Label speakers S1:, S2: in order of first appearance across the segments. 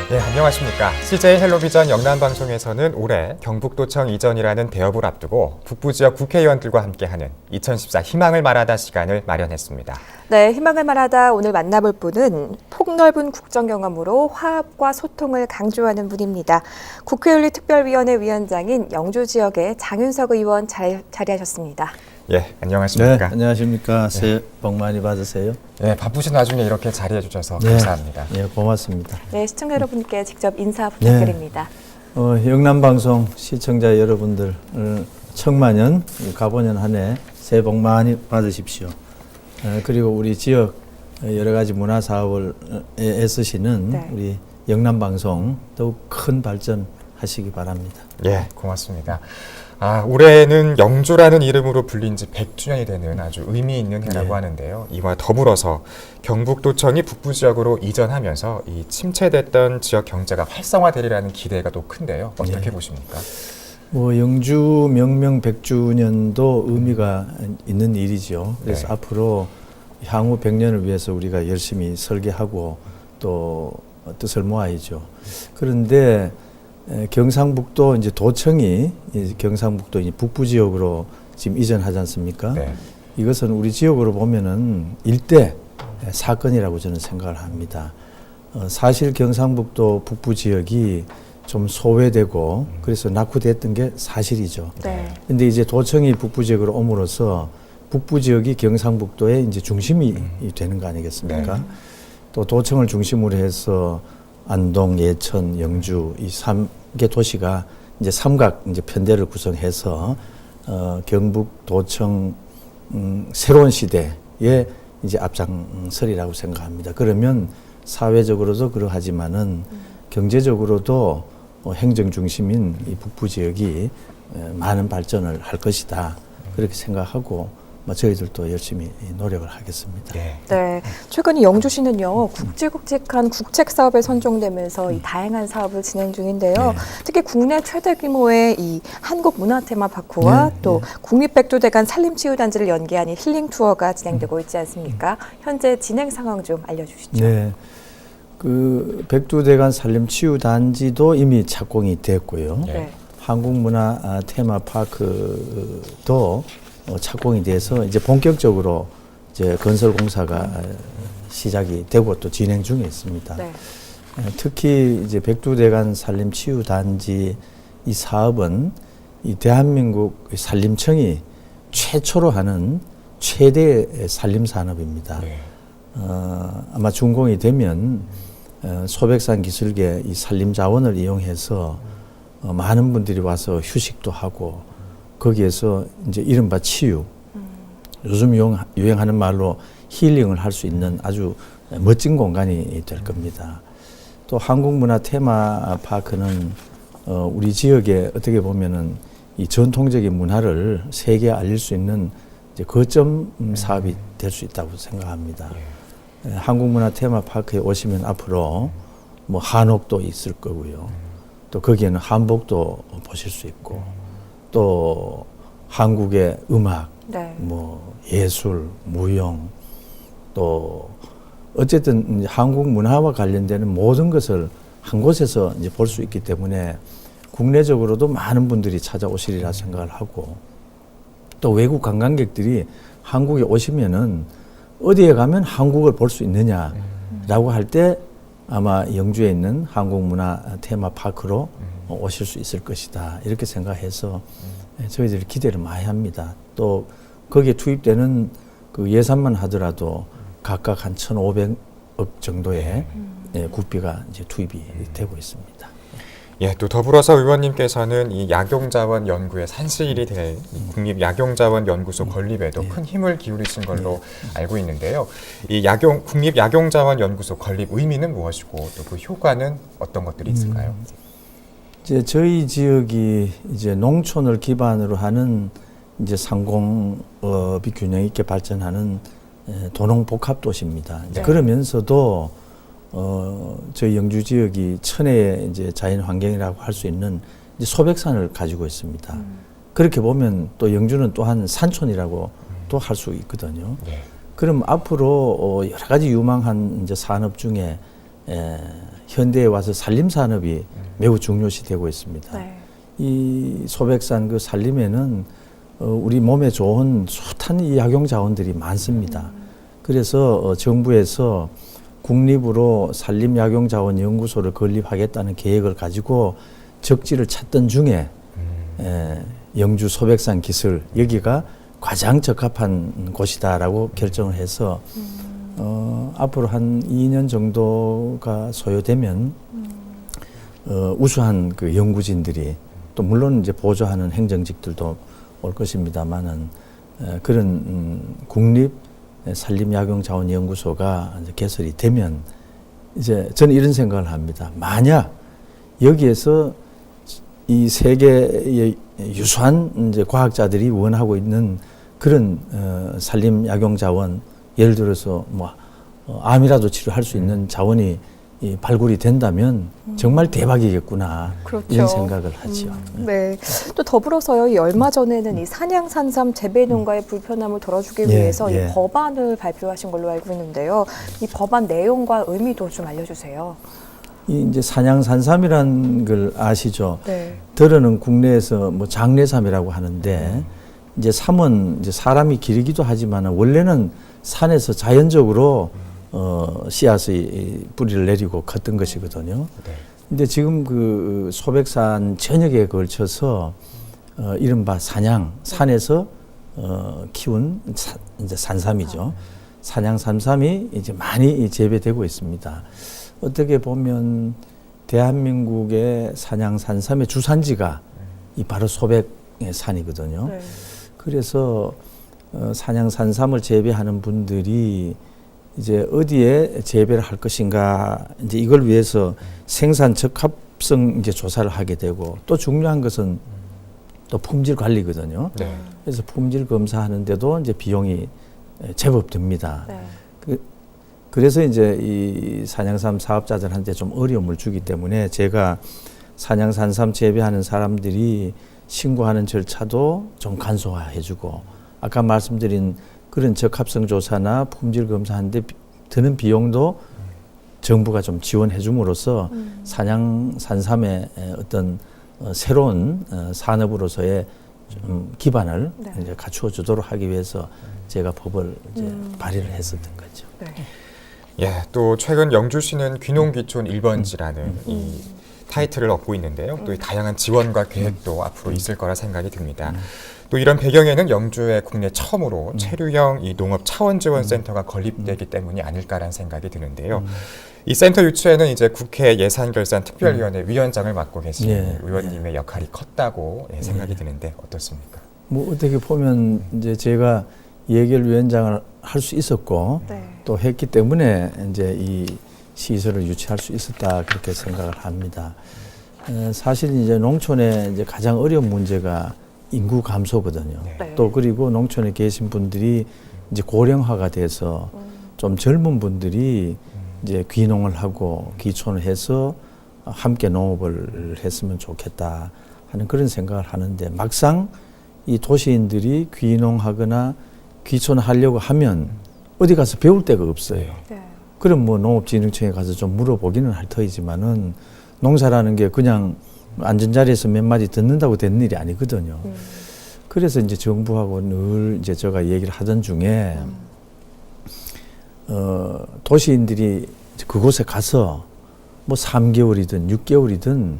S1: 네, 안녕하십니까. CJ 헬로비전 영남방송에서는 올해 경북도청 이전이라는 대업을 앞두고 북부지역 국회의원들과 함께하는 2014 희망을 말하다 시간을 마련했습니다.
S2: 네, 희망을 말하다 오늘 만나볼 분은 폭넓은 국정 경험으로 화합과 소통을 강조하는 분입니다. 국회윤리특별위원회 위원장인 영주 지역의 장윤석 의원 자리하셨습니다.
S1: 예, 안녕하십니까.
S3: 네, 안녕하십니까. 새해 복 많이 받으세요.
S1: 네, 바쁘신 와중에 이렇게 자리해 주셔서 감사합니다.
S3: 네, 고맙습니다.
S2: 네, 시청자 여러분께 직접 인사 부탁드립니다.
S3: 영남방송 시청자 여러분들 청만년, 가보년 한 해 새해 복 많이 받으십시오. 그리고 우리 지역 여러 가지 문화 사업을 애쓰시는 우리 영남방송 더욱 큰 발전하시기 바랍니다.
S1: 예, 고맙습니다. 올해는 영주라는 이름으로 불린 지 100주년이 되는 아주 의미 있는 해라고 하는데요. 이와 더불어서 경북도청이 북부지역으로 이전하면서 이 침체됐던 지역 경제가 활성화되리라는 기대가 또 큰데요. 어떻게 보십니까?
S3: 영주 명명 100주년도 의미가 있는 일이죠. 그래서 앞으로 향후 100년을 위해서 우리가 열심히 설계하고 또 뜻을 모아야죠. 그런데 경상북도 이제 도청이 경상북도 북부 지역으로 지금 이전하지 않습니까? 네. 이것은 우리 지역으로 보면은 일대 사건이라고 저는 생각을 합니다. 사실 경상북도 북부 지역이 좀 소외되고 그래서 낙후됐던 게 사실이죠. 근데 이제 도청이 북부 지역으로 옴으로써 북부 지역이 경상북도의 이제 중심이 되는 거 아니겠습니까? 또 도청을 중심으로 해서 안동, 예천, 영주 이 3개 도시가 이제 삼각 이제 편대를 구성해서 경북 도청 새로운 시대에 이제 앞장서리라고 생각합니다. 그러면 사회적으로도 그러하지만은 경제적으로도 행정 중심인 이 북부 지역이 많은 발전을 할 것이다. 그렇게 생각하고 저희들도 열심히 노력을 하겠습니다.
S2: 네, 최근 영주시는요 굵직굵직한 국책 사업에 선정되면서 이 다양한 사업을 진행 중인데요. 특히 국내 최대 규모의 이 한국 문화 테마파크와 또 국립백두대간 산림치유단지를 연계한 이 힐링 투어가 진행되고 있지 않습니까? 현재 진행 상황 좀 알려주시죠.
S3: 네, 그 백두대간 산림치유단지도 이미 착공이 됐고요. 한국 문화 테마파크도 착공이 돼서 이제 본격적으로 이제 건설 공사가 시작이 되고 또 진행 중에 있습니다. 특히 이제 백두대간 산림치유단지 이 사업은 이 대한민국 산림청이 최초로 하는 최대 산림산업입니다. 아마 준공이 되면 소백산 기슭의 이 산림자원을 이용해서 많은 분들이 와서 휴식도 하고 거기에서 이제 이른바 치유, 요즘 유행하는 말로 힐링을 할 수 있는 아주 멋진 공간이 될 겁니다. 또 한국문화 테마파크는 우리 지역에 어떻게 보면은 이 전통적인 문화를 세계에 알릴 수 있는 이제 거점 사업이 될 수 있다고 생각합니다. 한국문화 테마파크에 오시면 앞으로 뭐 한옥도 있을 거고요. 또 거기에는 한복도 보실 수 있고 또 한국의 음악, 뭐 예술, 무용, 또 어쨌든 한국 문화와 관련되는 모든 것을 한 곳에서 이제 볼 수 있기 때문에 국내적으로도 많은 분들이 찾아오시리라 생각을 하고 또 외국 관광객들이 한국에 오시면은 어디에 가면 한국을 볼 수 있느냐라고 할 때 아마 영주에 있는 한국문화 테마파크로 오실 수 있을 것이다. 이렇게 생각해서 저희들이 기대를 많이 합니다. 또 거기에 투입되는 그 예산만 하더라도 각각 한 1,500억 정도의 국비가 이제 투입이 되고 있습니다.
S1: 예, 또 더불어서 의원님께서는 이 약용자원 연구의 산실이 될 이 국립약용자원연구소 건립에도 큰 힘을 기울이신 걸로 알고 있는데요. 이 국립약용자원연구소 건립 의미는 무엇이고 또 그 효과는 어떤 것들이 있을까요?
S3: 이제 저희 지역이 이제 농촌을 기반으로 하는 이제 상공업이 균형 있게 발전하는 도농복합 도시입니다.
S1: 네.
S3: 그러면서도 저희 영주 지역이 천혜의 이제 자연 환경이라고 할 수 있는 이제 소백산을 가지고 있습니다. 그렇게 보면 또 영주는 또한 산촌이라고 또 할 수 있거든요.
S1: 네.
S3: 그럼 앞으로 여러 가지 유망한 이제 산업 중에 현대에 와서 산림 산업이 매우 중요시 되고 있습니다.
S2: 네.
S3: 이 소백산 그 산림에는 우리 몸에 좋은 숱한 이 약용 자원들이 많습니다. 그래서 정부에서 국립으로 산림약용자원연구소를 건립하겠다는 계획을 가지고 적지를 찾던 중에 영주 소백산 기술 여기가 가장 적합한 곳이다라고 결정을 해서 앞으로 한 2년 정도가 소요되면 우수한 그 연구진들이 또 물론 이제 보조하는 행정직들도 올 것입니다만은 그런 국립 산림약용자원연구소가 이제 개설이 되면 이제 저는 이런 생각을 합니다. 만약 여기에서 이 세계의 유수한 이제 과학자들이 원하고 있는 그런 산림약용자원 예를 들어서 뭐 암이라도 치료할 수 있는 자원이 발굴이 된다면 정말 대박이겠구나.
S2: 그렇죠.
S3: 이런 생각을 하죠.
S2: 네. 또 더불어서요, 이 얼마 전에는 이 산양산삼 재배 농가의 불편함을 덜어주기
S3: 예,
S2: 위해서
S3: 예.
S2: 이 법안을 발표하신 걸로 알고 있는데요. 이 법안 내용과 의미도 좀 알려주세요.
S3: 이 이제 산양산삼이라는 걸 아시죠?
S2: 네.
S3: 들어는 국내에서 뭐 장례삼이라고 하는데 이제 삼은 이제 사람이 기르기도 하지만 원래는 산에서 자연적으로 씨앗의 뿌리를 내리고 컸던 것이거든요.
S1: 네.
S3: 근데 지금 그 소백산 전역에 걸쳐서 이른바 산에서 키운 이제 산삼이죠. 산양산삼이 이제 많이 재배되고 있습니다. 어떻게 보면 대한민국의 산양산삼의 주산지가 이 바로 소백산이거든요.
S2: 네.
S3: 그래서 산양산삼을 재배하는 분들이 이제 어디에 재배를 할 것인가 이제 이걸 위해서 생산 적합성 이제 조사를 하게 되고 또 중요한 것은 또 품질 관리거든요.
S1: 네.
S3: 그래서 품질 검사하는데도 이제 비용이 제법 듭니다.
S2: 네.
S3: 그래서 이제 이 산양삼 사업자들한테 좀 어려움을 주기 때문에 제가 산양산삼 재배하는 사람들이 신고하는 절차도 좀 간소화해주고 아까 말씀드린 그런 적합성 조사나 품질 검사하는데 드는 비용도 정부가 좀 지원해 줌으로써 산양산삼의 어떤 새로운 산업으로서의 좀 기반을
S2: 네.
S3: 이제 갖추어 주도록 하기 위해서 제가 법을 이제 발의를 했었던 거죠.
S2: 네.
S1: 예, 또 최근 영주시는 귀농귀촌 1번지라는 이 타이틀을 얻고 있는데요. 또 이 다양한 지원과 계획도 앞으로 있을 거라 생각이 듭니다. 또 이런 배경에는 영주에 국내 처음으로 체류형 이 농업 차원지원센터가 건립되기 때문이 아닐까라는 생각이 드는데요. 이 센터 유치에는 이제 국회 예산결산특별위원회 위원장을 맡고 계신
S3: 예,
S1: 의원님의 역할이 컸다고 생각이 드는데 어떻습니까?
S3: 뭐 어떻게 보면 이제 제가 예결위원장을 할 수 있었고
S2: 네.
S3: 또 했기 때문에 이제 이 시설을 유치할 수 있었다 그렇게 생각을 합니다. 사실 이제 농촌의 이제 가장 어려운 문제가 인구 감소거든요.
S2: 네.
S3: 또 그리고 농촌에 계신 분들이 이제 고령화가 돼서 좀 젊은 분들이 이제 귀농을 하고 귀촌을 해서 함께 농업을 했으면 좋겠다 하는 그런 생각을 하는데 막상 이 도시인들이 귀농하거나 귀촌하려고 하면 어디 가서 배울 데가 없어요.
S2: 네.
S3: 그럼 뭐 농업진흥청에 가서 좀 물어보기는 할 터이지만은 농사라는 게 그냥 앉은 자리에서 몇 마디 듣는다고 되는 일이 아니거든요. 그래서 이제 정부하고 늘 이제 제가 얘기를 하던 중에 도시인들이 그곳에 가서 뭐 3개월이든 6개월이든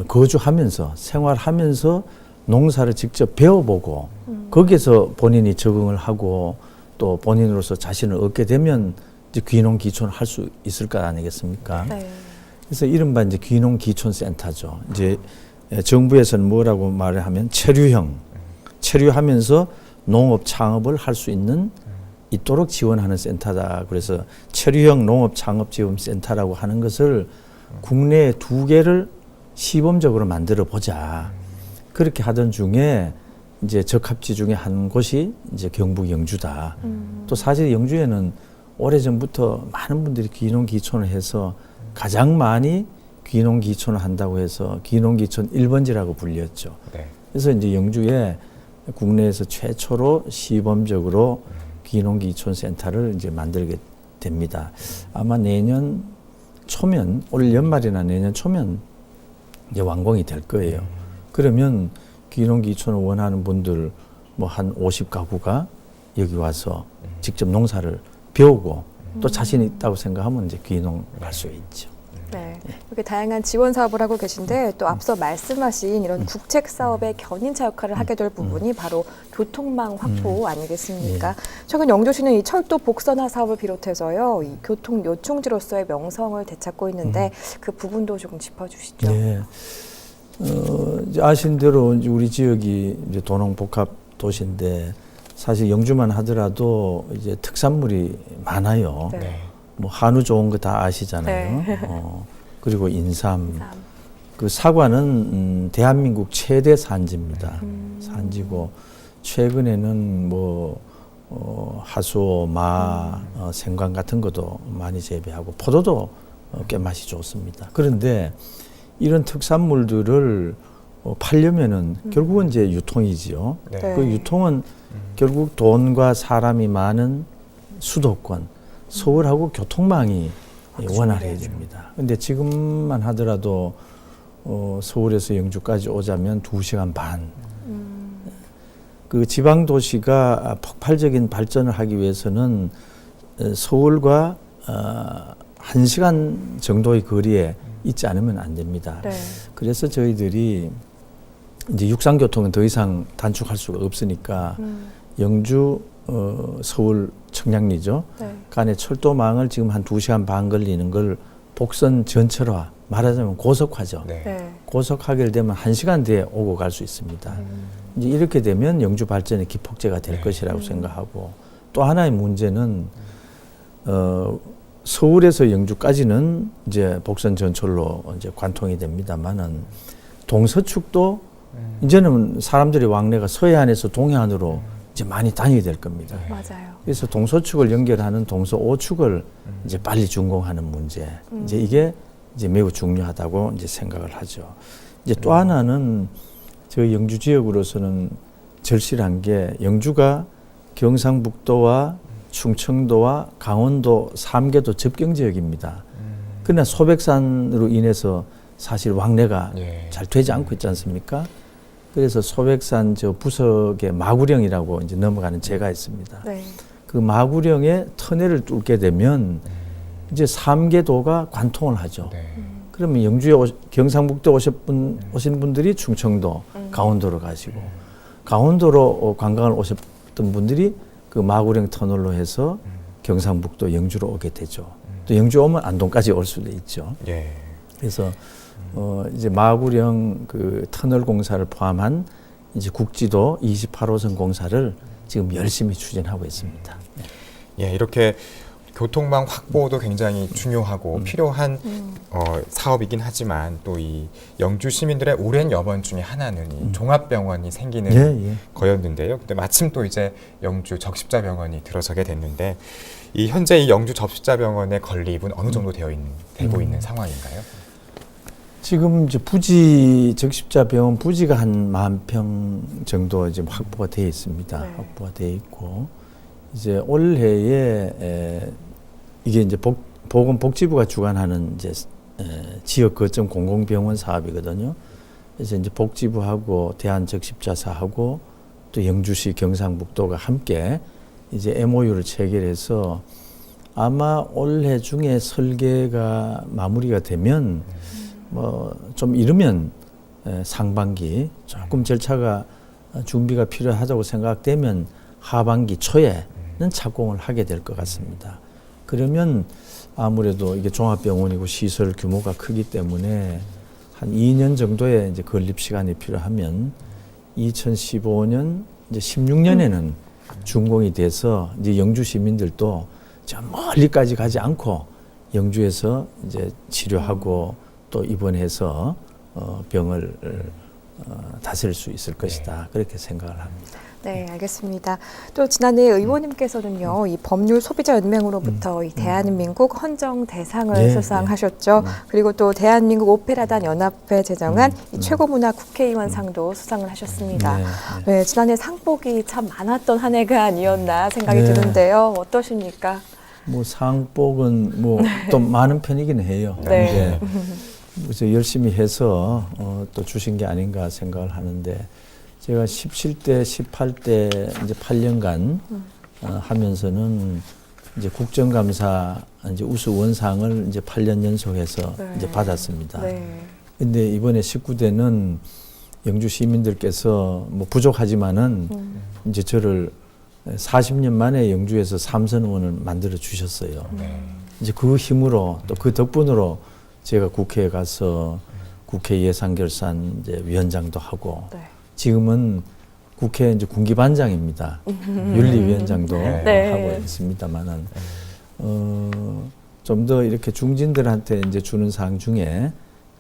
S3: 거주하면서 생활하면서 농사를 직접 배워보고 거기에서 본인이 적응을 하고 또 본인으로서 자신을 얻게 되면 이제 귀농 귀촌을 할 수 있을 것 아니겠습니까?
S2: 네.
S3: 그래서 이른바 이제 귀농귀촌센터죠. 이제 정부에서는 뭐라고 말을 하면 체류하면서 농업 창업을 할 수 있는 있도록 지원하는 센터다. 그래서 체류형 농업 창업 지원 센터라고 하는 것을 국내에 2개를 시범적으로 만들어 보자. 그렇게 하던 중에 이제 적합지 중에 한 곳이 이제 경북 영주다. 또 사실 영주에는 오래전부터 많은 분들이 귀농귀촌을 해서 가장 많이 귀농귀촌을 한다고 해서 귀농귀촌 1번지라고 불렸죠.
S1: 네.
S3: 그래서 이제 영주에 국내에서 최초로 시범적으로 귀농귀촌 센터를 이제 만들게 됩니다. 아마 내년 초면, 올 연말이나 내년 초면 이제 완공이 될 거예요. 그러면 귀농귀촌을 원하는 분들 뭐 한 50가구가 여기 와서 직접 농사를 배우고 또 자신 있다고 생각하면 이제 귀농할 수 있죠.
S2: 네, 이렇게 다양한 지원 사업을 하고 계신데 또 앞서 말씀하신 이런 국책 사업의 견인차 역할을 하게 될 부분이 바로 교통망 확보 아니겠습니까? 최근 영주시는 이 철도 복선화 사업을 비롯해서요, 이 교통 요충지로서의 명성을 되찾고 있는데 그 부분도 조금 짚어주시죠.
S3: 네, 이제 아신 대로 이제 우리 지역이 이제 도농복합 도시인데 사실 영주만 하더라도 이제 특산물이 많아요.
S2: 네.
S3: 뭐 한우 좋은 거 다 아시잖아요.
S2: 네.
S3: 그리고 인삼. 그 사과는 대한민국 최대 산지입니다. 산지고 최근에는 뭐 하수오, 마, 생강 같은 것도 많이 재배하고 포도도 꽤 맛이 좋습니다. 그런데 이런 특산물들을 팔려면은 결국은 이제 유통이지요.
S1: 네.
S3: 그 유통은 결국 돈과 사람이 많은 수도권, 서울하고 교통망이 원활해야 됩니다. 근데 지금만 하더라도 서울에서 영주까지 오자면 2시간 반. 그 지방 도시가 폭발적인 발전을 하기 위해서는 서울과 1시간 정도의 거리에 있지 않으면 안 됩니다.
S2: 네.
S3: 그래서 저희들이 이제 육상교통은 더 이상 단축할 수가 없으니까 영주, 서울, 청량리죠.
S2: 네.
S3: 간에 철도망을 지금 한 2시간 반 걸리는 걸 복선 전철화, 말하자면 고속화죠.
S1: 네.
S2: 네.
S3: 고속하게 되면 1시간 뒤에 오고 갈 수 있습니다. 이제 이렇게 되면 영주 발전의 기폭제가 될 것이라고 생각하고, 또 하나의 문제는 서울에서 영주까지는 이제 복선 전철로 이제 관통이 됩니다만은 동서축도 이제는 사람들이 왕래가 서해안에서 동해안으로 이제 많이 다니게 될 겁니다.
S2: 맞아요.
S3: 그래서 동서축을 연결하는 동서오축을 이제 빨리 준공하는 문제. 이제 이게 이제 매우 중요하다고 이제 생각을 하죠. 이제 또 하나는 저희 영주 지역으로서는 절실한 게 영주가 경상북도와 충청도와 강원도 3개도 접경 지역입니다. 그러나 소백산으로 인해서 사실 왕래가
S1: 예.
S3: 잘 되지 않고 있지 않습니까? 그래서 소백산 저 부석의 마구령이라고 이제 넘어가는 제가 있습니다.
S2: 네.
S3: 그 마구령의 터널을 뚫게 되면 이제 3개도가 관통을 하죠.
S1: 네.
S3: 그러면 영주에 경상북도 오신 분들이 충청도, 강원도로 가시고 강원도로 관광을 오셨던 분들이 그 마구령 터널로 해서 경상북도 영주로 오게 되죠. 또 영주 오면 안동까지 올 수도 있죠.
S1: 예.
S3: 그래서 이제 마구령 그 터널 공사를 포함한 이제 국지도 28호선 공사를 지금 열심히 추진하고 있습니다.
S1: 예, 이렇게 교통망 확보도 굉장히 중요하고 필요한 사업이긴 하지만 또 이 영주 시민들의 오랜 염원 중에 하나는 이 종합병원이 생기는
S3: 예, 예.
S1: 거였는데요. 근데 마침 또 이제 영주 적십자병원이 들어서게 됐는데 이 현재 이 영주 적십자병원의 건립은 어느 정도 되고 있는 상황인가요?
S3: 지금 이제 부지 적십자병원 부지가 한 10,000평 정도 지금 확보가 되어 있습니다.
S2: 네.
S3: 확보가 되어 있고 이제 올해에 이게 이제 보건복지부가 주관하는 이제 지역 거점 공공병원 사업이거든요. 그래서 이제 복지부하고 대한적십자사하고 또 영주시 경상북도가 함께 이제 MOU를 체결해서 아마 올해 중에 설계가 마무리가 되면 뭐 좀 이르면 상반기 조금 절차가 준비가 필요하다고 생각되면 하반기 초에는 착공을 하게 될 것 같습니다. 그러면 아무래도 이게 종합병원이고 시설 규모가 크기 때문에 한 2년 정도의 이제 건립 시간이 필요하면 2015년 이제 16년에는 준공이 돼서 이제 영주 시민들도 저 멀리까지 가지 않고 영주에서 이제 치료하고 또 입원해서 병을 다스릴 수 있을 것이다. 그렇게 생각을 합니다.
S2: 네, 알겠습니다. 또 지난해 의원님께서는요, 이 법률 소비자 연맹으로부터 이 대한민국 헌정 대상을
S3: 네,
S2: 수상하셨죠. 그리고 또 대한민국 오페라단 연합회 제정한 이 최고문화 국회의원상도 수상을 하셨습니다. 네, 지난해 상복이 참 많았던 한 해가 아니었나 생각이
S3: 네.
S2: 드는데요. 어떠십니까?
S3: 뭐 상복은 뭐 또 많은 편이긴 해요.
S2: 네.
S3: 그래서 열심히 해서 또 주신 게 아닌가 생각을 하는데 제가 17대, 18대 이제 8년간 하면서는 이제 국정감사 이제 우수원상을 이제 8년 연속해서
S2: 네.
S3: 이제 받았습니다.
S2: 네.
S3: 근데 이번에 19대는 영주 시민들께서 뭐 부족하지만은 이제 저를 40년 만에 영주에서 3선 의원을 만들어 주셨어요. 이제 그 힘으로 또 그 덕분으로 제가 국회에 가서 국회 예산결산 이제 위원장도 하고
S2: 네.
S3: 지금은 국회 이제 군기반장입니다. 윤리위원장도
S2: 네.
S3: 하고 있습니다만은 좀 더 이렇게 중진들한테 이제 주는 상 중에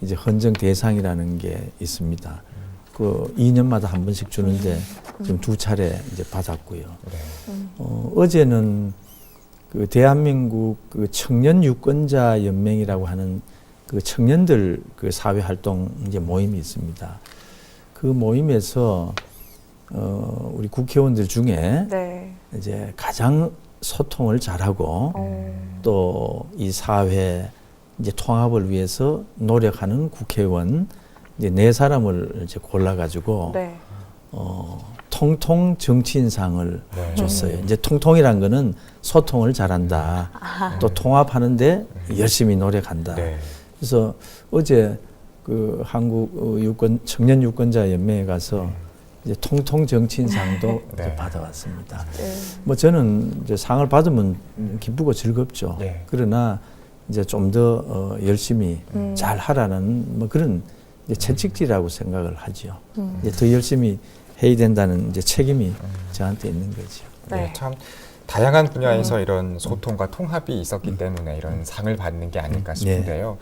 S3: 이제 헌정 대상이라는 게 있습니다. 그 2년마다 한 번씩 주는데 지금 2차례 이제 받았고요. 어제는 그 대한민국 그 청년 유권자 연맹이라고 하는 그 청년들 그 사회 활동 이제 모임이 있습니다. 그 모임에서 우리 국회의원들 중에
S2: 네.
S3: 이제 가장 소통을 잘하고 또 이 사회 이제 통합을 위해서 노력하는 국회의원 이제 4사람을 이제 골라가지고
S2: 네.
S3: 통통 정치인상을 줬어요. 이제 통통이란 거는 소통을 잘한다. 또 통합하는데 열심히 노력한다.
S1: 네.
S3: 그래서 어제 그 한국 청년 유권자 연맹에 가서 이제 통통 정치인상도
S1: 네.
S3: 이제 받아왔습니다.
S2: 네.
S3: 뭐 저는 이제 상을 받으면 기쁘고 즐겁죠.
S1: 네.
S3: 그러나 이제 좀 더 열심히 잘 하라는 뭐 그런 이제 채찍질이라고 생각을 하죠. 이제 더 열심히 해야 된다는 이제 책임이 저한테 있는 거죠.
S1: 네, 참 다양한 분야에서 이런 소통과 통합이 있었기 때문에 이런 상을 받는 게 아닐까 싶은데요.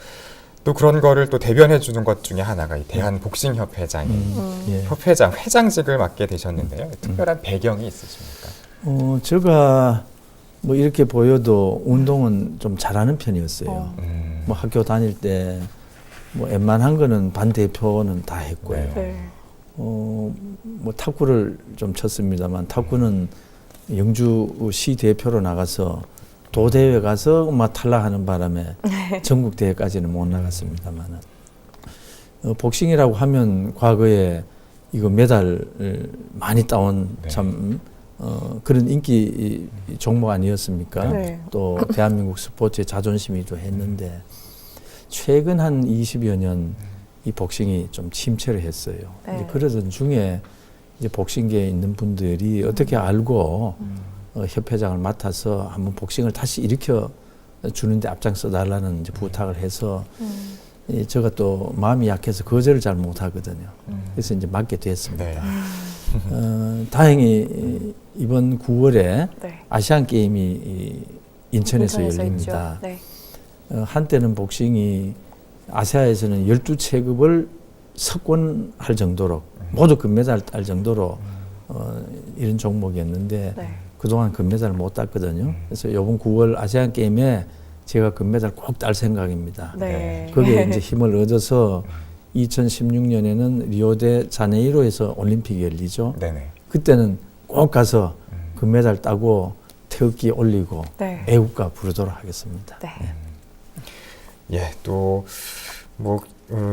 S1: 또 그런 거를 또 대변해 주는 것 중에 하나가 이 대한복싱협회장이 협회장, 회장직을 맡게 되셨는데요. 특별한 배경이 있으십니까?
S3: 제가 뭐 이렇게 보여도 운동은 좀 잘하는 편이었어요. 뭐 학교 다닐 때 뭐 웬만한 거는 반 대표는 다 했고요.
S2: 네.
S3: 뭐 탁구를 좀 쳤습니다만 탁구는 영주시 대표로 나가서 도대회 가서 막 탈락하는 바람에 전국 대회까지는 못 나갔습니다만은 복싱이라고 하면 과거에 이거 메달을 많이 따온 참 그런 인기 종목 아니었습니까?
S2: 네.
S3: 또 대한민국 스포츠의 자존심이기도 했는데 최근 한 20여 년 이 복싱이 좀 침체를 했어요.
S2: 네.
S3: 이제 그러던 중에 이제 복싱계에 있는 분들이 어떻게 알고 협회장을 맡아서 한번 복싱을 다시 일으켜 주는데 앞장서 달라는 이제 부탁을 해서 제가 또 마음이 약해서 거절을 잘 못하거든요. 그래서 이제 맡게 됐습니다.
S1: 네.
S3: 다행히 이번 9월에
S2: 네.
S3: 아시안 게임이 인천에서
S2: 인천에서
S3: 열립니다.
S2: 있죠. 네.
S3: 한때는 복싱이 아시아에서는 12체급을 석권할 정도로 모두 금메달 딸 정도로 이런 종목이었는데
S2: 네.
S3: 그동안 금메달을 못 땄거든요. 그래서 이번 9월 아시안 게임에 제가 금메달 꼭 딸 생각입니다.
S2: 네.
S3: 거기에 이제 힘을 얻어서 2016년에는 리오데 자네이로에서 올림픽이 열리죠.
S1: 네네.
S3: 그때는 꼭 가서 금메달 따고 태극기 올리고
S2: 네.
S3: 애국가 부르도록 하겠습니다.
S2: 네.
S1: 예, 또 뭐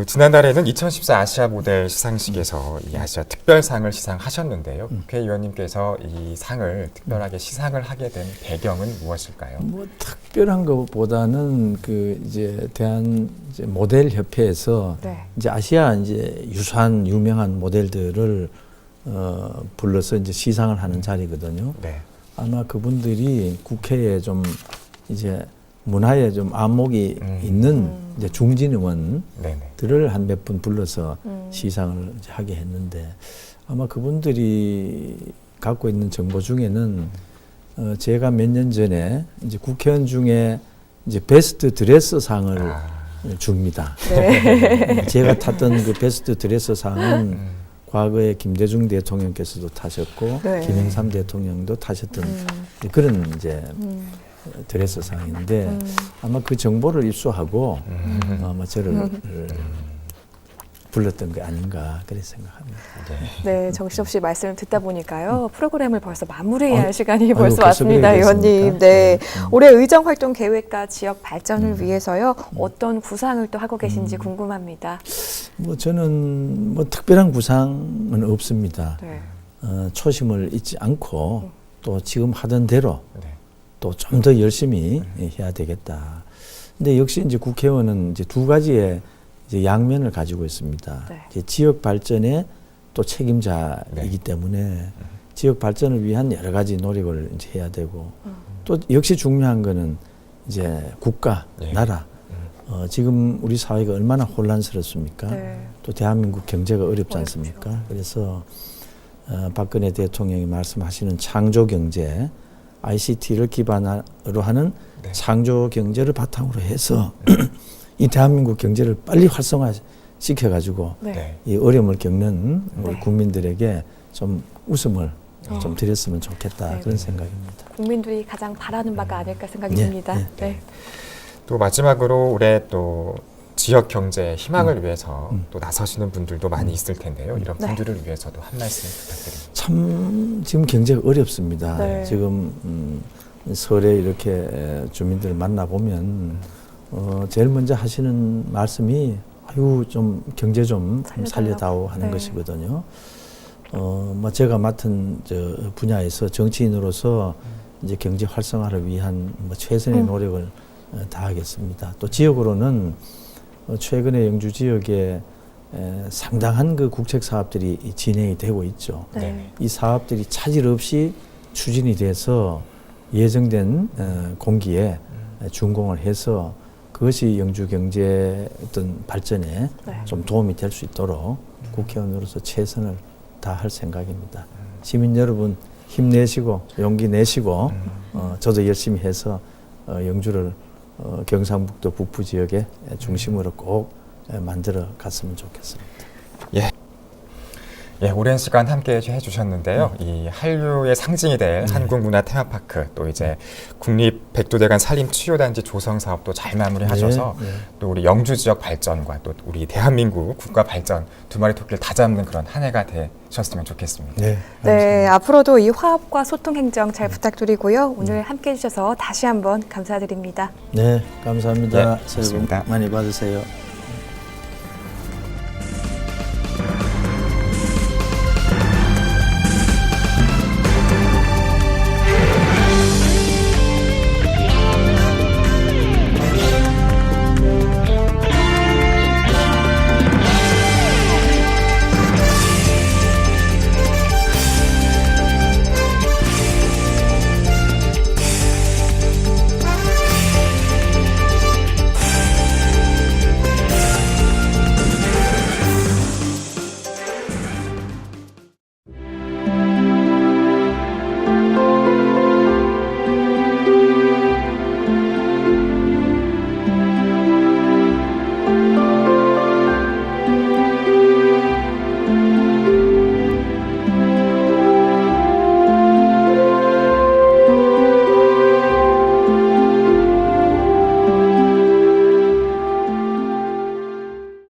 S1: 지난달에는 2014 아시아 모델 시상식에서 이 아시아 특별상을 시상하셨는데요. 국회의원님께서 이 상을 특별하게 시상을 하게 된 배경은 무엇일까요?
S3: 뭐 특별한 것보다는 그 이제 대한 이제 모델 협회에서
S2: 네.
S3: 이제 아시아 이제 유사한 유명한 모델들을 불러서 이제 시상을 하는 자리거든요.
S1: 네.
S3: 아마 그분들이 국회에 좀 이제 문화에 좀 안목이 있는 이제 중진 의원들을 한 몇 분 불러서 시상을 이제 하게 했는데 아마 그분들이 갖고 있는 정보 중에는 제가 몇 년 전에 이제 국회의원 중에 이제 베스트 드레서 상을 줍니다.
S2: 네.
S3: 제가 탔던 그 베스트 드레서 상은 과거에 김대중 대통령께서도 타셨고
S2: 네.
S3: 김영삼 대통령도 타셨던 그런 이제 드레서 상인데 아마 그 정보를 입수하고 아마 저를 불렀던 게 아닌가 그렇게 생각합니다.
S2: 네, 정신없이 말씀을 듣다 보니까요. 프로그램을 벌써 마무리해야 할 시간이 벌써
S3: 벌써
S2: 왔습니다,
S3: 그래야
S2: 의원님.
S3: 됐습니까?
S2: 네, 올해 의정 활동 계획과 지역 발전을 위해서요. 어떤 구상을 또 하고 계신지 궁금합니다.
S3: 뭐 저는 뭐 특별한 구상은 없습니다.
S2: 네.
S3: 초심을 잊지 않고 또 지금 하던 대로
S1: 네.
S3: 또 좀 더 열심히 해야 되겠다. 근데 역시 이제 국회의원은 이제 두 가지의 이제 양면을 가지고 있습니다.
S2: 네.
S3: 이제 지역 발전의 또 책임자이기 때문에 지역 발전을 위한 여러 가지 노력을 이제 해야 되고 또 역시 중요한 거는 이제 국가, 나라. 지금 우리 사회가 얼마나 혼란스럽습니까?
S2: 네.
S3: 또 대한민국 경제가 어렵지
S2: 어렵죠.
S3: 않습니까? 그래서 박근혜 대통령이 말씀하시는 창조 경제, ICT를 기반으로 하는 창조 경제를 바탕으로 해서 이 대한민국 경제를 빨리 활성화 시켜가지고
S2: 네.
S3: 이 어려움을 겪는 우리 국민들에게 좀 웃음을 좀 드렸으면 좋겠다 그런 생각입니다.
S2: 국민들이 가장 바라는 바가 아닐까 생각이
S3: 네,
S2: 듭니다.
S3: 네.
S2: 네.
S1: 또 마지막으로 올해 또 지역 경제 희망을 위해서 또 나서시는 분들도 많이 있을 텐데요. 이런 분들을 위해서도 한 말씀 부탁드립니다.
S3: 참 지금 경제가 어렵습니다.
S2: 네.
S3: 지금 설에 이렇게 주민들을 만나보면 제일 먼저 하시는 말씀이 아유 좀 경제 좀 살려다오 하는 것이거든요. 뭐 제가 맡은 저 분야에서 정치인으로서 이제 경제 활성화를 위한 뭐 최선의 노력을 다하겠습니다. 또 지역으로는 최근에 영주 지역에 상당한 그 국책 사업들이 진행이 되고 있죠.
S2: 네.
S3: 이 사업들이 차질 없이 추진이 돼서 예정된 공기에 준공을 해서 그것이 영주 경제 어떤 발전에 좀 도움이 될 수 있도록 국회의원으로서 최선을 다할 생각입니다. 시민 여러분 힘내시고 용기 내시고 저도 열심히 해서 영주를 경상북도 북부 지역의 중심으로 꼭 만들어 갔으면 좋겠습니다.
S1: 예, 오랜 시간 함께 해주셨는데요. 이 한류의 상징이 될 한국문화 테마파크 또 이제 국립 백두대간 산림치유단지 조성 사업도 잘 마무리하셔서 또 우리 영주 지역 발전과 또 우리 대한민국 국가 발전 두 마리 토끼를 다 잡는 그런 한 해가 되셨으면 좋겠습니다.
S2: 네, 앞으로도 이 화합과 소통 행정 잘 부탁드리고요. 오늘 함께해 주셔서 다시 한번 감사드립니다.
S3: 네, 감사합니다.
S1: 네,
S3: 새해 복
S1: 고맙습니다.
S3: 많이 받으세요.